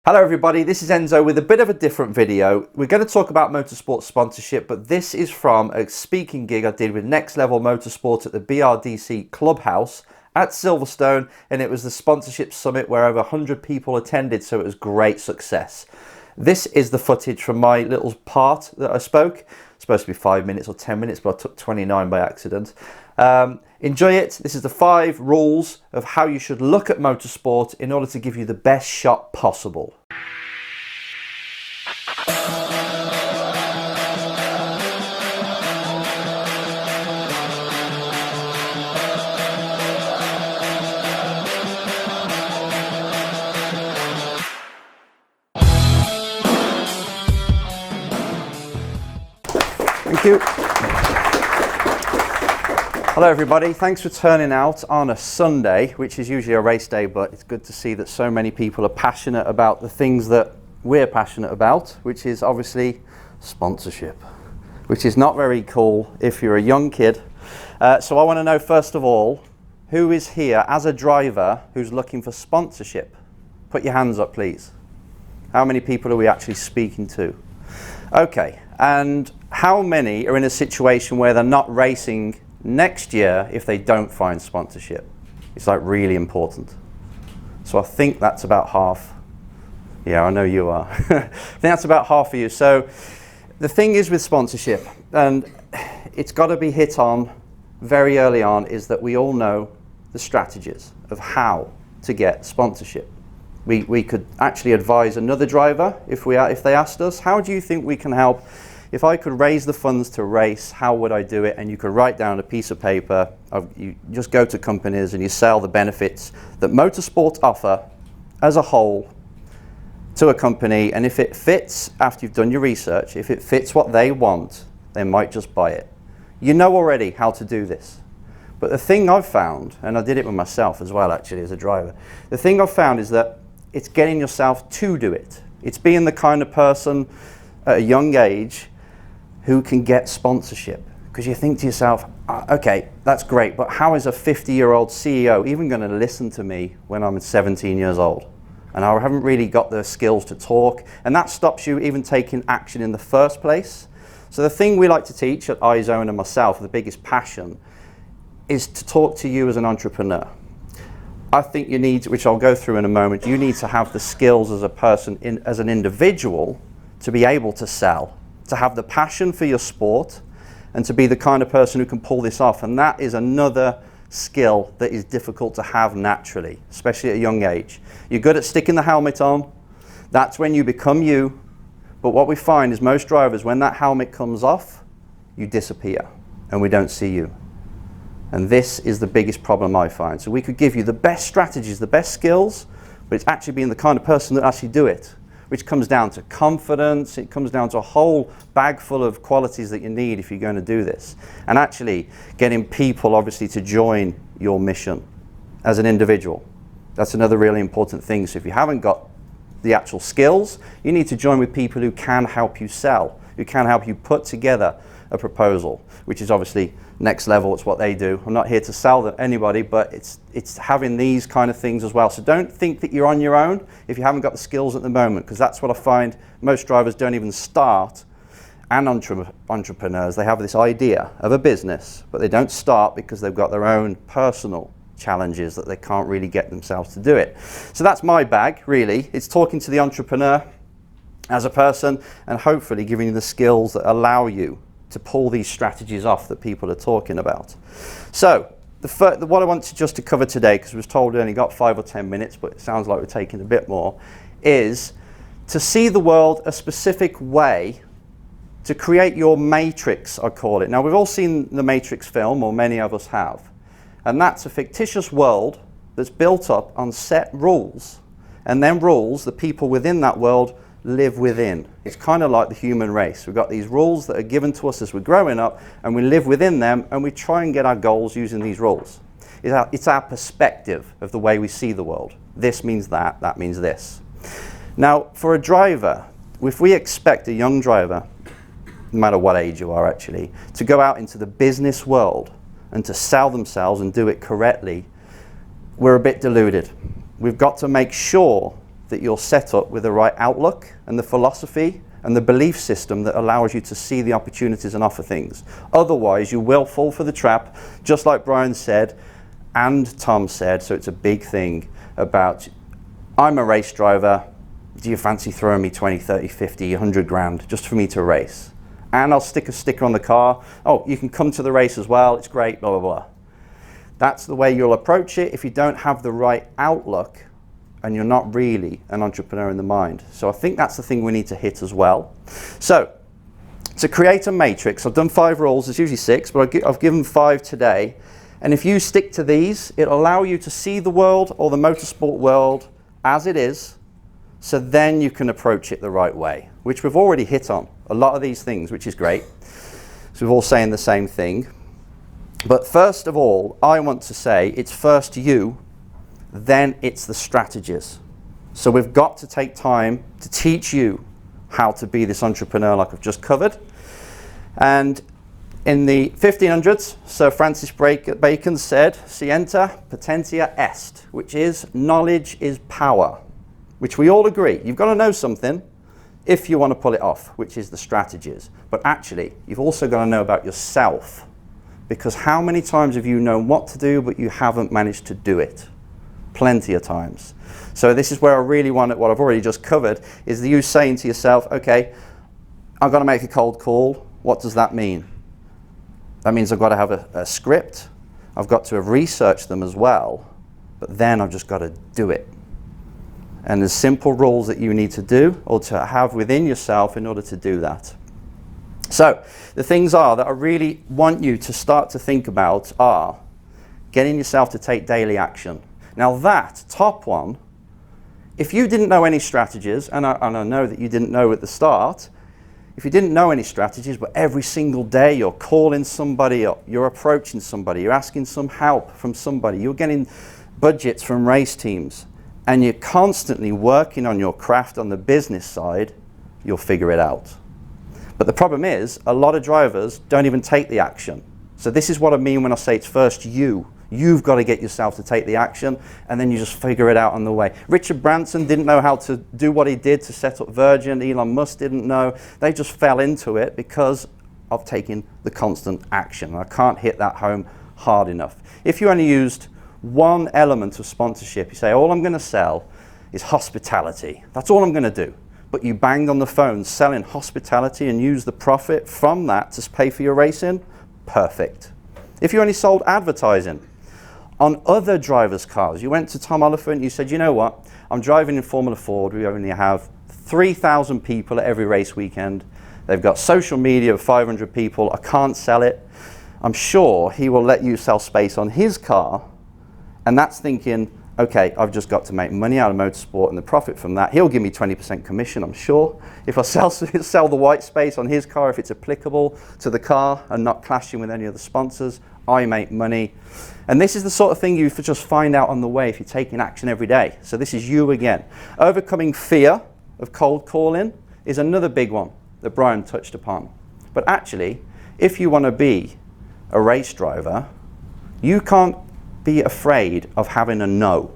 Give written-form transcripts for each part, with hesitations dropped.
Hello everybody, this is Enzo with a bit of a different video. We're going to talk about motorsport sponsorship, but this is from a speaking gig I did with Next Level Motorsport at the TRDC Clubhouse at Silverstone, and it was the sponsorship summit where over 100 people attended, so it was great success. This is the footage from my little part that I spoke. It's supposed to be 5 minutes or 10 minutes, but I took 29 by accident. Enjoy it. This is the 5 rules of how you should look at motorsport in order to give you the best shot possible. Thank you. Hello everybody, thanks for turning out on a Sunday, which is usually a race day, but it's good to see that so many people are passionate about the things that we're passionate about, which is obviously sponsorship, which is not very cool if you're a young kid. So I want to know first of all, who is here as a driver who's looking for sponsorship? Put your hands up please. How many people are we actually speaking to? Okay, and how many are in a situation where they're not racing next year if they don't find sponsorship? It's like really important. So I think that's about half. Yeah, I know you are. I think that's about half of you. So the thing is with sponsorship, and it's got to be hit on very early on, is that we all know the strategies of how to get sponsorship. We could actually advise another driver if they asked us, how do you think we can help? If I could raise the funds to race, how would I do it? And you could write down a piece of paper. You just go to companies and you sell the benefits that motorsports offer as a whole to a company. And if it fits, after you've done your research, if it fits what they want, they might just buy it. You know already how to do this. But the thing I've found, and I did it with myself as well actually as a driver, the thing I've found is that it's getting yourself to do it. It's being the kind of person at a young age who can get sponsorship, because you think to yourself, okay, that's great, but how is a 50-year-old CEO even going to listen to me when I'm 17 years old? And I haven't really got the skills to talk, and that stops you even taking action in the first place. So the thing we like to teach at iZone and myself, the biggest passion, is to talk to you as an entrepreneur. I think you need, which I'll go through in a moment, you need to have the skills as a person, as an individual, to be able to sell, to have the passion for your sport, and to be the kind of person who can pull this off. And that is another skill that is difficult to have naturally, especially at a young age. You're good at sticking the helmet on. That's when you become you. But what we find is most drivers, when that helmet comes off, you disappear and we don't see you. And this is the biggest problem I find. So we could give you the best strategies, the best skills, but it's actually being the kind of person that actually do it, which comes down to confidence. It comes down to a whole bag full of qualities that you need if you're going to do this. And actually getting people obviously to join your mission as an individual. That's another really important thing. So if you haven't got the actual skills, you need to join with people who can help you sell, who can help you put together a proposal, which is obviously Next Level. It's what they do. I'm not here to sell anybody, but it's having these kind of things as well. So don't think that you're on your own if you haven't got the skills at the moment, because that's what I find most drivers don't even start. And entrepreneurs, they have this idea of a business, but they don't start because they've got their own personal challenges that they can't really get themselves to do it. So that's my bag, really. It's talking to the entrepreneur as a person and hopefully giving you the skills that allow you to pull these strategies off that people are talking about. So what I want to cover today, because we was told we only got 5 or 10 minutes, but it sounds like we're taking a bit more, is to see the world a specific way, to create your matrix, I call it. Now we've all seen the Matrix film, or many of us have, and that's a fictitious world that's built up on set rules, and then rules the people within that world live within. It's kind of like the human race. We've got these rules that are given to us as we're growing up, and we live within them, and we try and get our goals using these rules. It's our perspective of the way we see the world. This means that, that means this. Now, for a driver, if we expect a young driver, no matter what age you are actually, to go out into the business world and to sell themselves and do it correctly, we're a bit deluded. We've got to make sure that you're set up with the right outlook and the philosophy and the belief system that allows you to see the opportunities and offer things. Otherwise, you will fall for the trap, just like Brian said and Tom said. So it's a big thing about, I'm a race driver, do you fancy throwing me 20, 30, 50, 100 grand just for me to race? And I'll stick a sticker on the car. Oh, you can come to the race as well, it's great, blah, blah, blah. That's the way you'll approach it if you don't have the right outlook and you're not really an entrepreneur in the mind. So I think that's the thing we need to hit as well. So to create a matrix, I've done 5 rules, there's usually 6, but I've given 5 today. And if you stick to these, it'll allow you to see the world or the motorsport world as it is, so then you can approach it the right way, which we've already hit on a lot of these things, which is great. So we're all saying the same thing. But first of all, I want to say it's first you, then it's the strategies. So we've got to take time to teach you how to be this entrepreneur like I've just covered. And in the 1500s, Sir Francis Bacon said, "Scientia potentia est," which is knowledge is power, which we all agree. You've got to know something if you want to pull it off, which is the strategies. But actually, you've also got to know about yourself, because how many times have you known what to do, but you haven't managed to do it? Plenty of times. So this is where I really want it, what I've already just covered, is you saying to yourself, okay, I've got to make a cold call. What does that mean? That means I've got to have a script. I've got to have researched them as well, but then I've just got to do it. And there's simple rules that you need to do or to have within yourself in order to do that. So the things are that I really want you to start to think about are getting yourself to take daily action. Now that top one, if you didn't know any strategies, and I know that you didn't know at the start, if you didn't know any strategies, but every single day you're calling somebody up, you're approaching somebody, you're asking some help from somebody, you're getting budgets from race teams, and you're constantly working on your craft on the business side, you'll figure it out. But the problem is, a lot of drivers don't even take the action. So this is what I mean when I say it's first you. You've got to get yourself to take the action, and then you just figure it out on the way. Richard Branson didn't know how to do what he did to set up Virgin. Elon Musk didn't know. They just fell into it because of taking the constant action. I can't hit that home hard enough. If you only used one element of sponsorship, you say, all I'm going to sell is hospitality. That's all I'm going to do. But you banged on the phone selling hospitality and use the profit from that to pay for your racing, perfect. If you only sold advertising on other drivers' cars, you went to Tom Oliphant, you said, you know what, I'm driving in Formula Ford, we only have 3,000 people at every race weekend, they've got social media of 500 people, I can't sell it. I'm sure he will let you sell space on his car, and that's thinking, okay, I've just got to make money out of motorsport and the profit from that. He'll give me 20% commission, I'm sure. If I sell the white space on his car, if it's applicable to the car and not clashing with any of the sponsors, I make money. And this is the sort of thing you just find out on the way if you're taking action every day. So this is you again. Overcoming fear of cold calling is another big one that Brian touched upon. But actually, if you want to be a race driver, you can't be afraid of having a no.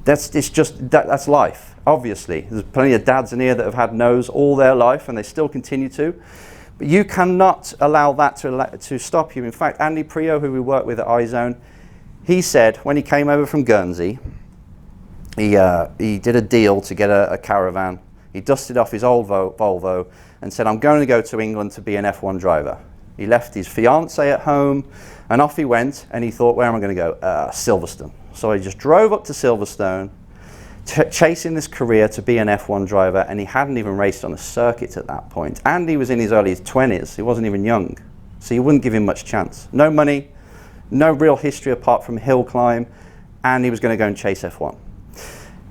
That's life, obviously. There's plenty of dads in here that have had no's all their life and they still continue to. But you cannot allow that to stop you. In fact, Andy Prio, who we work with at iZone, he said when he came over from Guernsey, he did a deal to get a caravan. He dusted off his old Volvo and said, I'm going to go to England to be an F1 driver. He left his fiancée at home and off he went, and he thought, where am I going to go? Silverstone. So he just drove up to Silverstone, chasing this career to be an F1 driver, and he hadn't even raced on a circuit at that point. And he was in his early 20s, he wasn't even young. So you wouldn't give him much chance. No money, no real history apart from hill climb, and he was going to go and chase F1.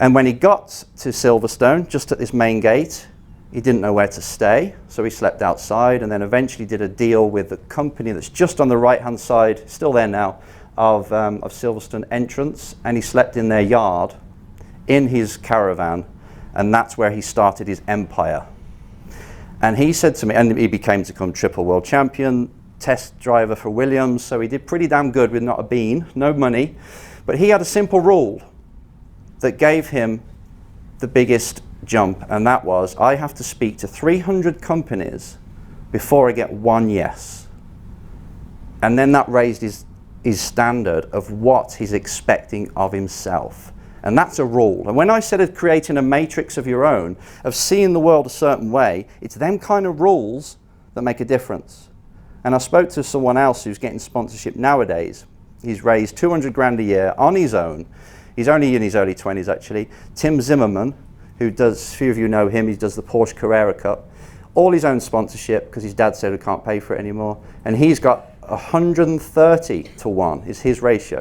And when he got to Silverstone, just at this main gate, he didn't know where to stay, so he slept outside, and then eventually did a deal with the company that's just on the right-hand side, still there now, of Silverstone entrance, and he slept in their yard, in his caravan, and that's where he started his empire. And he said to me, and he became to become triple world champion, test driver for Williams, so he did pretty damn good with not a bean, no money, but he had a simple rule that gave him the biggest jump, and that was I have to speak to 300 companies before I get one yes. And then that raised his standard of what he's expecting of himself. And that's a rule. And when I said of creating a matrix of your own, of seeing the world a certain way, it's them kind of rules that make a difference. And I spoke to someone else who's getting sponsorship nowadays. He's raised 200 grand a year on his own. He's only in his early 20s actually. Tim Zimmerman, who does, a few of you know him, he does the Porsche Carrera Cup. All his own sponsorship because his dad said he can't pay for it anymore. And he's got 130 to 1 is his ratio.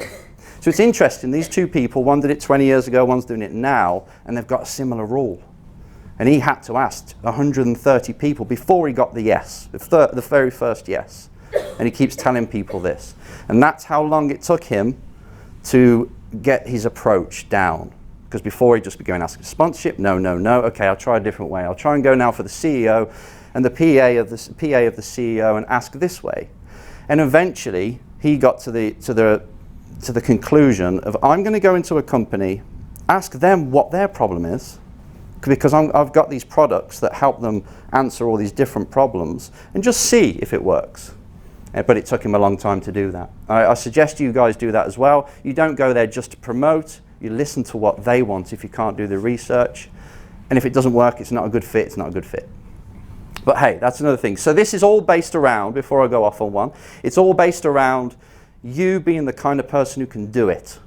So it's interesting, these two people, one did it 20 years ago, one's doing it now, and they've got a similar rule. And he had to ask 130 people before he got the yes, the very first yes. And he keeps telling people this. And that's how long it took him to get his approach down. Because before he'd just be going asking for sponsorship, no, okay, I'll try a different way. I'll try and go now for the CEO and the PA of the CEO and ask this way. And eventually he got to the conclusion of I'm going to go into a company, ask them what their problem is, because I've got these products that help them answer all these different problems, and just see if it works. But it took him a long time to do that. I suggest you guys do that as well. You don't go there just to promote. You listen to what they want if you can't do the research. And if it doesn't work, it's not a good fit, it's not a good fit. But hey, that's another thing. So this is all based around, before I go off on one, it's all based around you being the kind of person who can do it.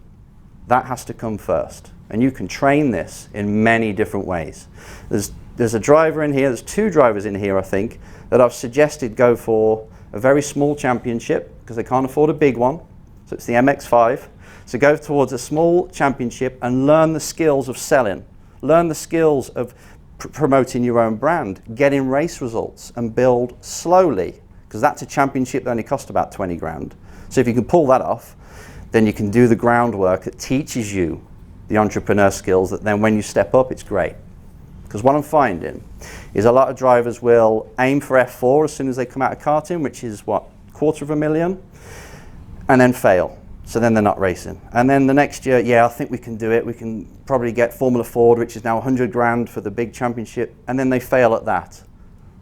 That has to come first. And you can train this in many different ways. There's a driver in here, there's two drivers in here I think, that I've suggested go for a very small championship because they can't afford a big one. So it's the MX-5. So go towards a small championship and learn the skills of selling. Learn the skills of promoting your own brand, getting race results and build slowly, because that's a championship that only cost about 20 grand. So if you can pull that off, then you can do the groundwork that teaches you the entrepreneur skills that then when you step up, it's great. Because what I'm finding is a lot of drivers will aim for F4 as soon as they come out of karting, which is what, $250,000, and then fail. So then they're not racing. And then the next year, yeah, I think we can do it. We can probably get Formula Ford, which is now 100 grand for the big championship, and then they fail at that.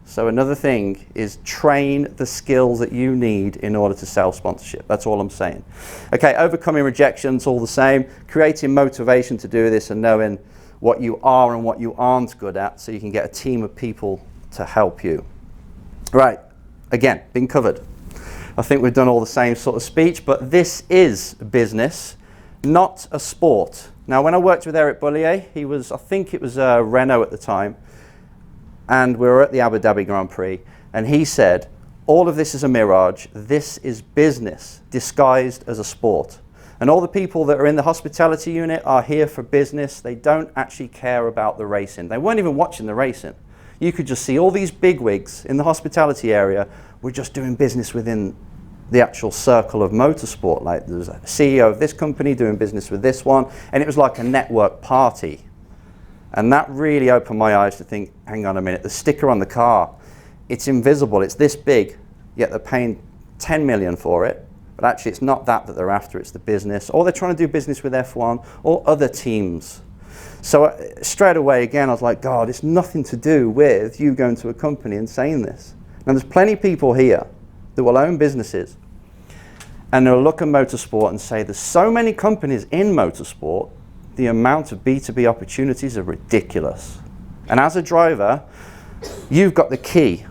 So another thing is train the skills that you need in order to sell sponsorship. That's all I'm saying. Okay, overcoming rejections, all the same. Creating motivation to do this and knowing what you are and what you aren't good at so you can get a team of people to help you. Right, again, been covered. I think we've done all the same sort of speech, but this is business, not a sport. Now, when I worked with Eric Bullier, he was, I think it was Renault at the time, and we were at the Abu Dhabi Grand Prix, and he said, all of this is a mirage. This is business disguised as a sport. And all the people that are in the hospitality unit are here for business. They don't actually care about the racing. They weren't even watching the racing. You could just see all these bigwigs in the hospitality area were just doing business within the actual circle of motorsport. Like there was a CEO of this company doing business with this one, and it was like a network party. And that really opened my eyes to think, hang on a minute, the sticker on the car, it's invisible, it's this big, yet they're paying 10 million for it. But actually it's not that they're after, it's the business, or they're trying to do business with F1 or other teams. So straight away, again, I was like, God, it's nothing to do with you going to a company and saying this. Now there's plenty of people here that will own businesses and they'll look at motorsport and say, there's so many companies in motorsport, the amount of B2B opportunities are ridiculous. And as a driver, you've got the key.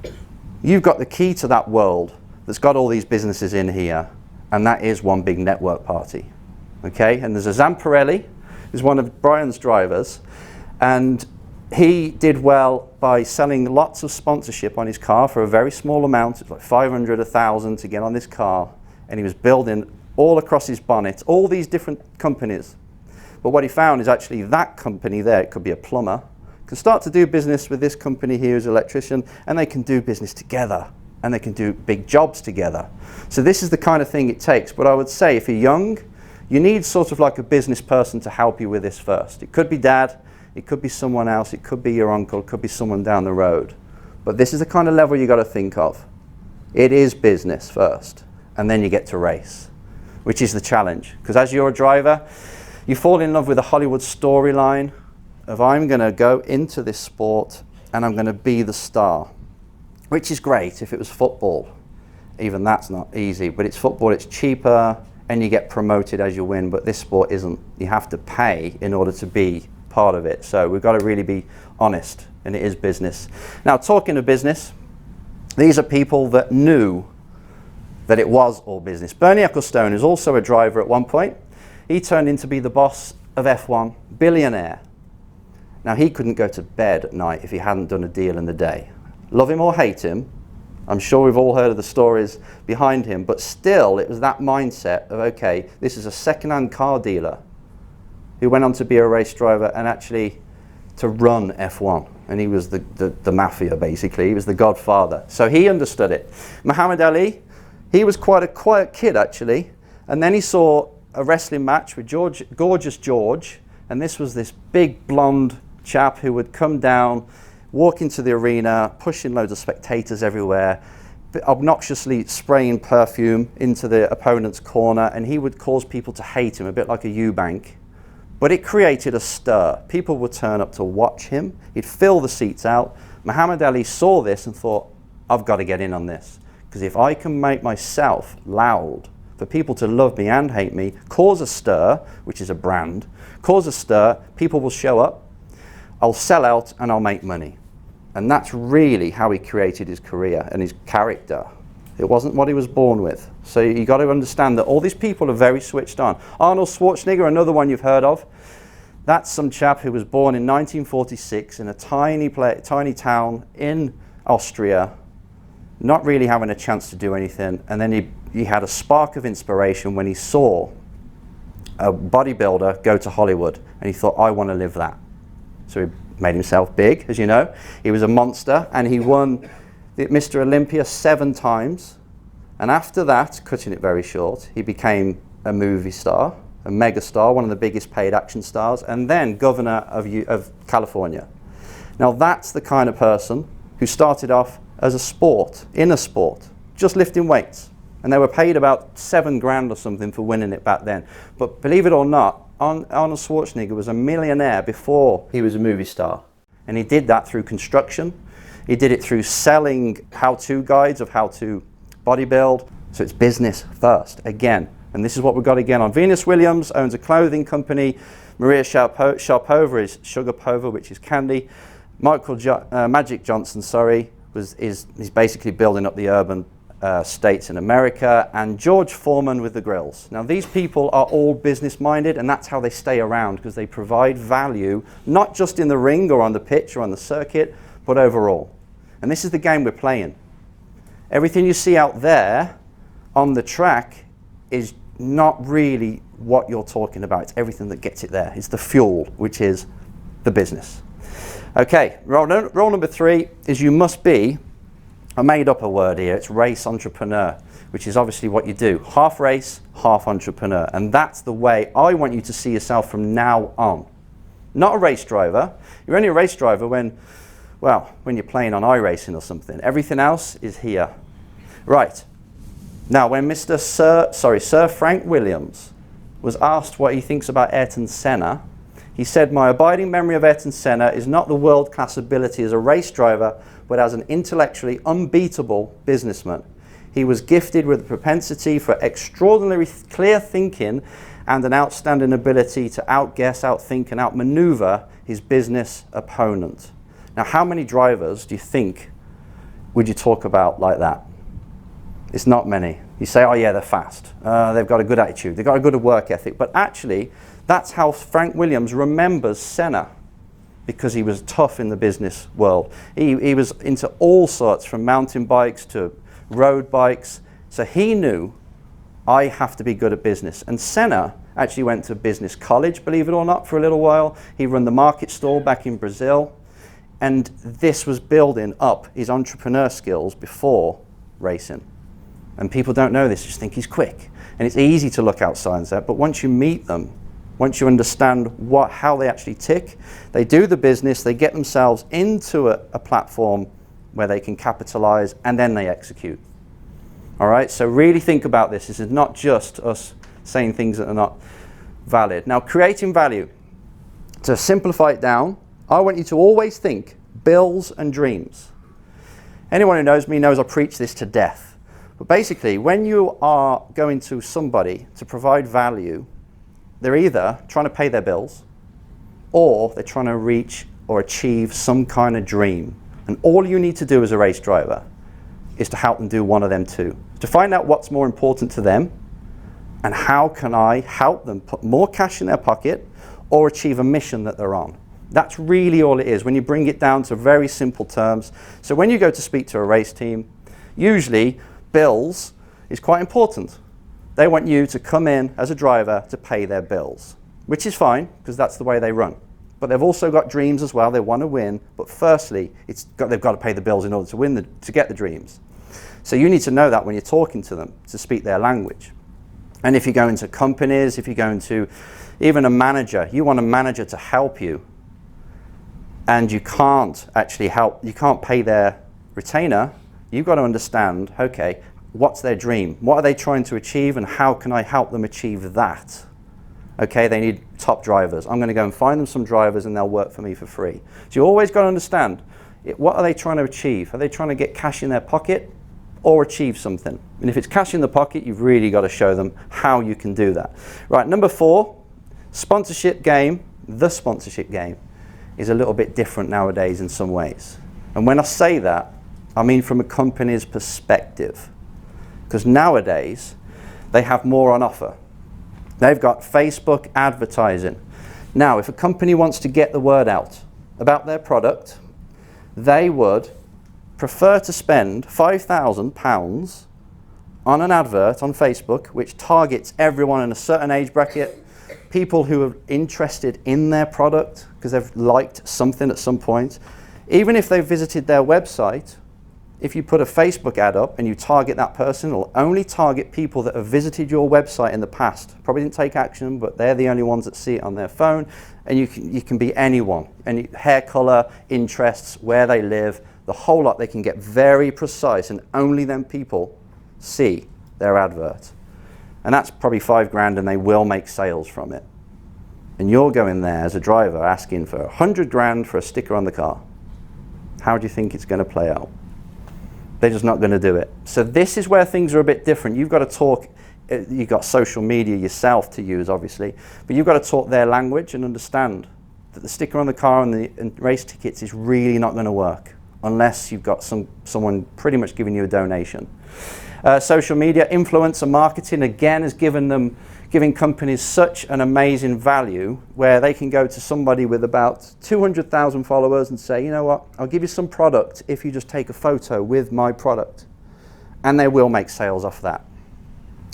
You've got the key to that world that's got all these businesses in here. And that is one big network party, okay? And there's a Zamparelli, who's one of Brian's drivers, and he did well by selling lots of sponsorship on his car for a very small amount. It's like 500, 1,000 to get on this car, and he was building all across his bonnet, all these different companies. But what he found is actually that company there, it could be a plumber, can start to do business with this company here who's an electrician, and they can do business together. And they can do big jobs together. So this is the kind of thing it takes. But I would say if you're young, you need sort of like a business person to help you with this first. It could be dad, it could be someone else, it could be your uncle, it could be someone down the road. But this is the kind of level you got to think of. It is business first, and then you get to race, which is the challenge. Because as you're a driver, you fall in love with a Hollywood storyline, of I'm going to go into this sport and I'm going to be the star, which is great. If it was football, even that's not easy, but it's football, it's cheaper and you get promoted as you win, but this sport isn't. You have to pay in order to be part of it. So we've got to really be honest, and it is business. Now, talking of business, these are people that knew that it was all business. Bernie Ecclestone is also a driver at one point. He turned in to be the boss of F1, billionaire. Now, he couldn't go to bed at night if he hadn't done a deal in the day. Love him or hate him, I'm sure we've all heard of the stories behind him, but still it was that mindset of, okay, this is a second-hand car dealer who went on to be a race driver and actually to run F1. And he was the mafia, basically. He was the godfather. So he understood it. Muhammad Ali, he was quite a quiet kid, actually. And then he saw a wrestling match with Gorgeous George. And this was this big blonde chap who would come down, walk into the arena, pushing loads of spectators everywhere, obnoxiously spraying perfume into the opponent's corner, and he would cause people to hate him, a bit like a Eubank. But it created a stir. People would turn up to watch him. He'd fill the seats out. Muhammad Ali saw this and thought, I've got to get in on this. Because if I can make myself loud for people to love me and hate me, cause a stir, which is a brand, cause a stir, people will show up, I'll sell out and I'll make money. And that's really how he created his career and his character. It wasn't what he was born with. So you got to understand that all these people are very switched on. Arnold Schwarzenegger, another one you've heard of. That's some chap who was born in 1946 in a tiny town in Austria, not really having a chance to do anything. And then he had a spark of inspiration when he saw a bodybuilder go to Hollywood. And he thought, I want to live that. So he made himself big, as you know. He was a monster, and he won Mr. Olympia 7 times. And after that, cutting it very short, he became a movie star, a mega star, one of the biggest paid action stars, and then governor of California. Now that's the kind of person who started off as a sport, in a sport, just lifting weights. And they were paid about $7,000 or something for winning it back then. But believe it or not, Arnold Schwarzenegger was a millionaire before he was a movie star. And he did that through construction. He did it through selling how-to guides of how to bodybuild. So it's business first, again. And this is what we've got again on. Venus Williams owns a clothing company. Maria Sharapova is Sugarpova, which is candy. Magic Johnson, is basically building up the urban states in America, and George Foreman with the grills. Now these people are all business minded, and that's how they stay around, because they provide value not just in the ring or on the pitch or on the circuit, but overall. And this is the game we're playing. Everything you see out there on the track is not really what you're talking about. It's everything that gets it there. It's the fuel, which is the business. Okay, rule number 3 is you must be, I made up a word here, it's race entrepreneur, which is obviously what you do. Half race, half entrepreneur. And that's the way I want you to see yourself from now on. Not a race driver. You're only a race driver when you're playing on iRacing or something. Everything else is here. Right. Now, when Sir Frank Williams was asked what he thinks about Ayrton Senna, he said, my abiding memory of Ayrton Senna is not the world-class ability as a race driver, but as an intellectually unbeatable businessman. He was gifted with a propensity for extraordinarily clear thinking and an outstanding ability to outguess, outthink, and outmaneuver his business opponent. Now, how many drivers do you think would you talk about like that? It's not many. You say, oh yeah, they're fast. They've got a good attitude. They've got a good work ethic. But actually, that's how Frank Williams remembers Senna, because he was tough in the business world. He was into all sorts, from mountain bikes to road bikes. So he knew, I have to be good at business. And Senna actually went to business college, believe it or not, for a little while. He ran the market stall back in Brazil. And this was building up his entrepreneur skills before racing. And people don't know this, just think he's quick. And it's easy to look outside and say, but once you meet them, once you understand how they actually tick, they do the business, they get themselves into a platform where they can capitalize, and then they execute. All right, so really think about this. This is not just us saying things that are not valid. Now, creating value. To simplify it down, I want you to always think bills and dreams. Anyone who knows me knows I preach this to death. But basically, when you are going to somebody to provide value, they're either trying to pay their bills or they're trying to reach or achieve some kind of dream. And all you need to do as a race driver is to help them do one of them two. To find out what's more important to them and how can I help them put more cash in their pocket or achieve a mission that they're on. That's really all it is when you bring it down to very simple terms. So when you go to speak to a race team, usually bills is quite important. They want you to come in as a driver to pay their bills, which is fine because that's the way they run. But they've also got dreams as well. They want to win, but firstly, they've got to pay the bills in order to get the dreams. So you need to know that when you're talking to them, to speak their language. And if you go into companies, if you go into even a manager, you want a manager to help you, and you can't actually help, you can't pay their retainer, you've got to understand, okay, what's their dream? What are they trying to achieve, and how can I help them achieve that? Okay, they need top drivers. I'm going to go and find them some drivers and they'll work for me for free. So you always got to understand, what are they trying to achieve? Are they trying to get cash in their pocket or achieve something? And if it's cash in the pocket, you've really got to show them how you can do that. Right, number 4, sponsorship game. The sponsorship game is a little bit different nowadays in some ways. And when I say that, I mean from a company's perspective. Because nowadays, they have more on offer. They've got Facebook advertising. Now, if a company wants to get the word out about their product, they would prefer to spend £5,000 on an advert on Facebook, which targets everyone in a certain age bracket, people who are interested in their product because they've liked something at some point. Even if they've visited their website, if you put a Facebook ad up and you target that person, it'll only target people that have visited your website in the past. Probably didn't take action, but they're the only ones that see it on their phone. And you can be anyone, any hair color, interests, where they live, the whole lot. They can get very precise, and only them people see their advert. And that's probably $5,000, and they will make sales from it. And you're going there as a driver asking for $100,000 for a sticker on the car. How do you think it's going to play out? They're just not going to do it. So this is where things are a bit different. You've got to talk, you've got social media yourself to use, obviously, but you've got to talk their language and understand that the sticker on the car and race tickets is really not going to work unless you've got someone pretty much giving you a donation. Social media, influencer marketing, again, is giving companies such an amazing value where they can go to somebody with about 200,000 followers and say, you know what, I'll give you some product if you just take a photo with my product. And they will make sales off that.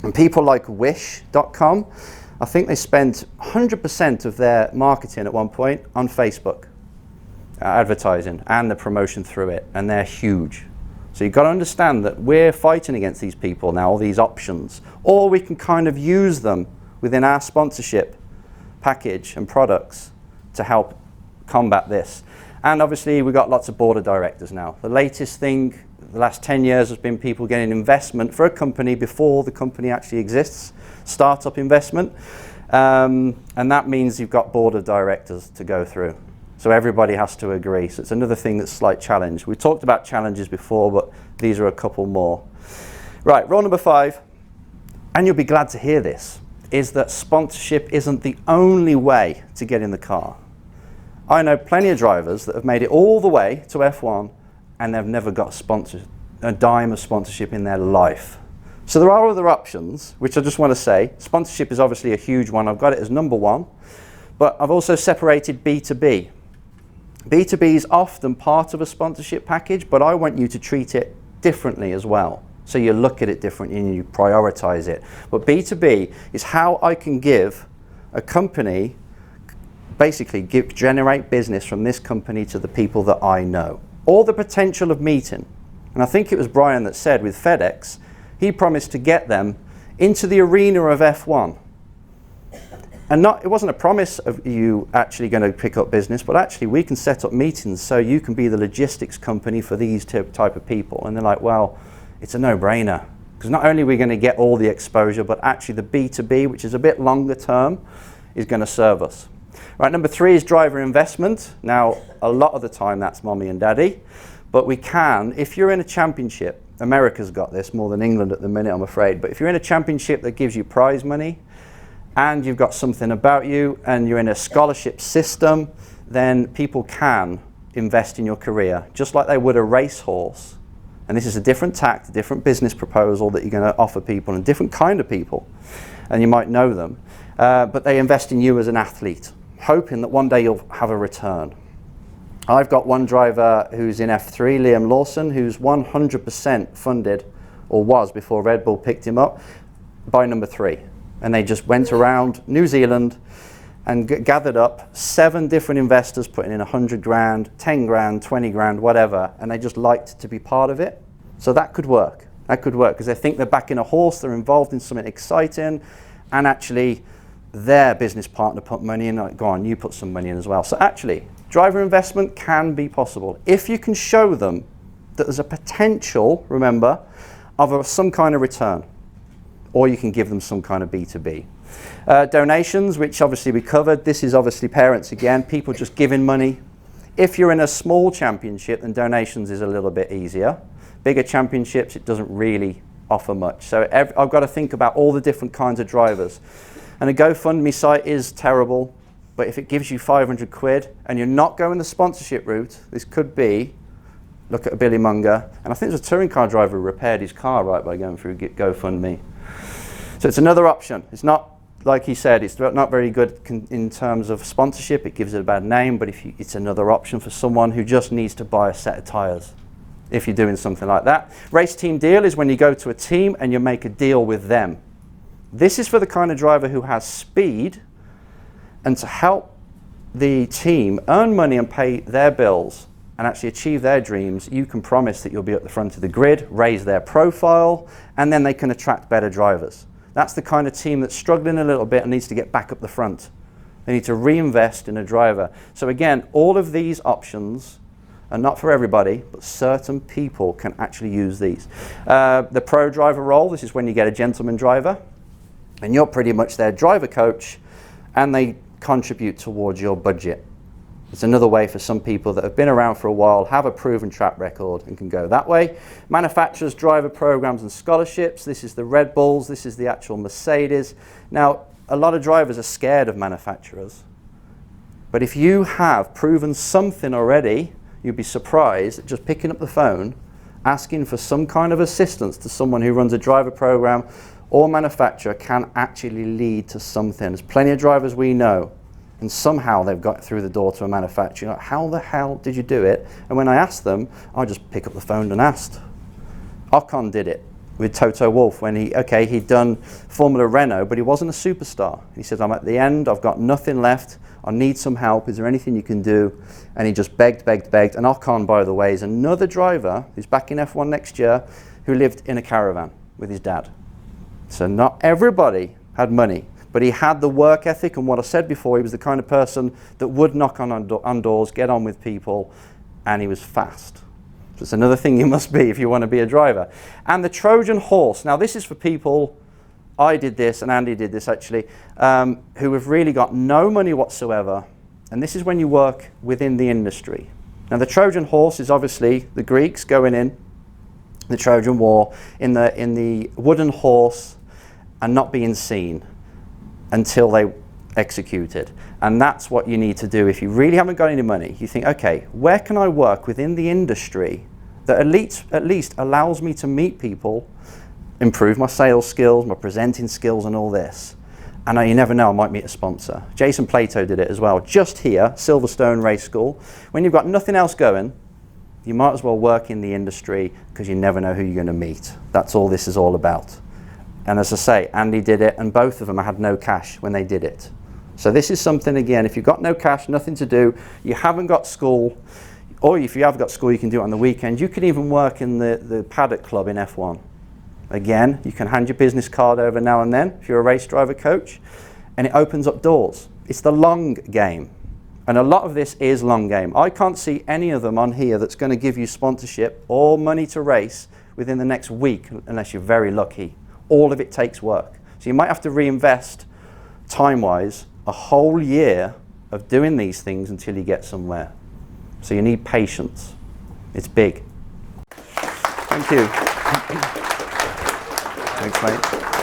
And people like Wish.com, I think they spend 100% of their marketing at one point on Facebook, advertising and the promotion through it, and they're huge. So you've got to understand that we're fighting against these people now, all these options, or we can kind of use them within our sponsorship package and products to help combat this. And obviously we've got lots of board of directors now. The latest thing, the last 10 years, has been people getting investment for a company before the company actually exists, startup investment. And that means you've got board of directors to go through. So everybody has to agree. So it's another thing that's a slight challenge. We talked about challenges before, but these are a couple more. Right, rule number 5, and you'll be glad to hear this, is that sponsorship isn't the only way to get in the car. I know plenty of drivers that have made it all the way to F1 and they've never got a dime of sponsorship in their life. So there are other options, which I just want to say. Sponsorship is obviously a huge one. I've got it as number 1, but I've also separated B2B. B2B is often part of a sponsorship package, but I want you to treat it differently as well. So you look at it differently and you prioritize it. But B2B is how I can give a company, basically generate business from this company to the people that I know. Or the potential of meeting. And I think it was Brian that said with FedEx, he promised to get them into the arena of F1. And it wasn't a promise of you actually going to pick up business, but actually we can set up meetings so you can be the logistics company for these type of people. And they're like, well, it's a no-brainer. Because not only are we going to get all the exposure, but actually the B2B, which is a bit longer term, is going to serve us. Right, number 3 is driver investment. Now, a lot of the time that's mommy and daddy, but we can, if you're in a championship, America's got this more than England at the minute, I'm afraid, but if you're in a championship that gives you prize money and you've got something about you and you're in a scholarship system, then people can invest in your career, just like they would a racehorse. And this is a different tact, a different business proposal that you're going to offer people, and different kind of people, and you might know them, but they invest in you as an athlete, hoping that one day you'll have a return. I've got one driver who's in F3, Liam Lawson, who's 100% funded, or was before Red Bull picked him up, by number 3. And they just went around New Zealand and gathered up 7 different investors, putting in 100 grand, 10 grand, 20 grand, whatever, and they just liked to be part of it. So that could work. That could work, because they think they're backing a horse, they're involved in something exciting, and actually their business partner put money in, like, go on, you put some money in as well. So actually, driver investment can be possible if you can show them that there's a potential, remember, of some kind of return, or you can give them some kind of B2B. Donations, which obviously we covered. This is obviously parents again, people just giving money. If you're in a small championship, then donations is a little bit easier. Bigger championships, it doesn't really offer much. So I've got to think about all the different kinds of drivers. And a GoFundMe site is terrible, but if it gives you 500 quid and you're not going the sponsorship route, this could be, look at a Billy Munger, and I think there's a touring car driver who repaired his car right by going through GoFundMe. So it's another option. It's not, like he said, it's not very good in terms of sponsorship. It gives it a bad name, but it's another option for someone who just needs to buy a set of tyres, if you're doing something like that. Race team deal is when you go to a team and you make a deal with them. This is for the kind of driver who has speed, and to help the team earn money and pay their bills and actually achieve their dreams, you can promise that you'll be at the front of the grid, raise their profile, and then they can attract better drivers. That's the kind of team that's struggling a little bit and needs to get back up the front. They need to reinvest in a driver. So again, all of these options are not for everybody, but certain people can actually use these. The pro driver role, this is when you get a gentleman driver, and you're pretty much their driver coach, and they contribute towards your budget. It's another way for some people that have been around for a while, have a proven track record, and can go that way. Manufacturers, driver programs and scholarships. This is the Red Bulls, this is the actual Mercedes. Now, a lot of drivers are scared of manufacturers, but if you have proven something already, you'd be surprised at just picking up the phone, asking for some kind of assistance to someone who runs a driver program or manufacturer can actually lead to something. There's plenty of drivers we know, and somehow they've got through the door to a manufacturer. Like, how the hell did you do it? And when I asked them, I just pick up the phone and asked. Ocon did it with Toto Wolff when he'd done Formula Renault, but he wasn't a superstar. He said, I'm at the end, I've got nothing left, I need some help, is there anything you can do? And he just begged. And Ocon, by the way, is another driver who's back in F1 next year who lived in a caravan with his dad. So not everybody had money, but he had the work ethic, and what I said before, he was the kind of person that would knock on doors, get on with people, and he was fast. So it's another thing you must be if you want to be a driver. And the Trojan horse. Now this is for people, I did this and Andy did this actually, who have really got no money whatsoever, and this is when you work within the industry. Now the Trojan horse is obviously the Greeks going in the Trojan War in the wooden horse and not being seen until they executed. And that's what you need to do if you really haven't got any money. You think, okay, where can I work within the industry that at least allows me to meet people, improve my sales skills, my presenting skills and all this. And you never know, I might meet a sponsor. Jason Plato did it as well, just here, Silverstone Race School. When you've got nothing else going, you might as well work in the industry because you never know who you're going to meet. That's all this is all about. And as I say, Andy did it, and both of them had no cash when they did it. So this is something, again, if you've got no cash, nothing to do, you haven't got school, or if you have got school, you can do it on the weekend. You can even work in the paddock club in F1. Again, you can hand your business card over now and then if you're a race driver coach, and it opens up doors. It's the long game. And a lot of this is long game. I can't see any of them on here that's going to give you sponsorship or money to race within the next week unless you're very lucky. All of it takes work. So you might have to reinvest time-wise a whole year of doing these things until you get somewhere. So you need patience. It's big. Thank you. Thanks, mate.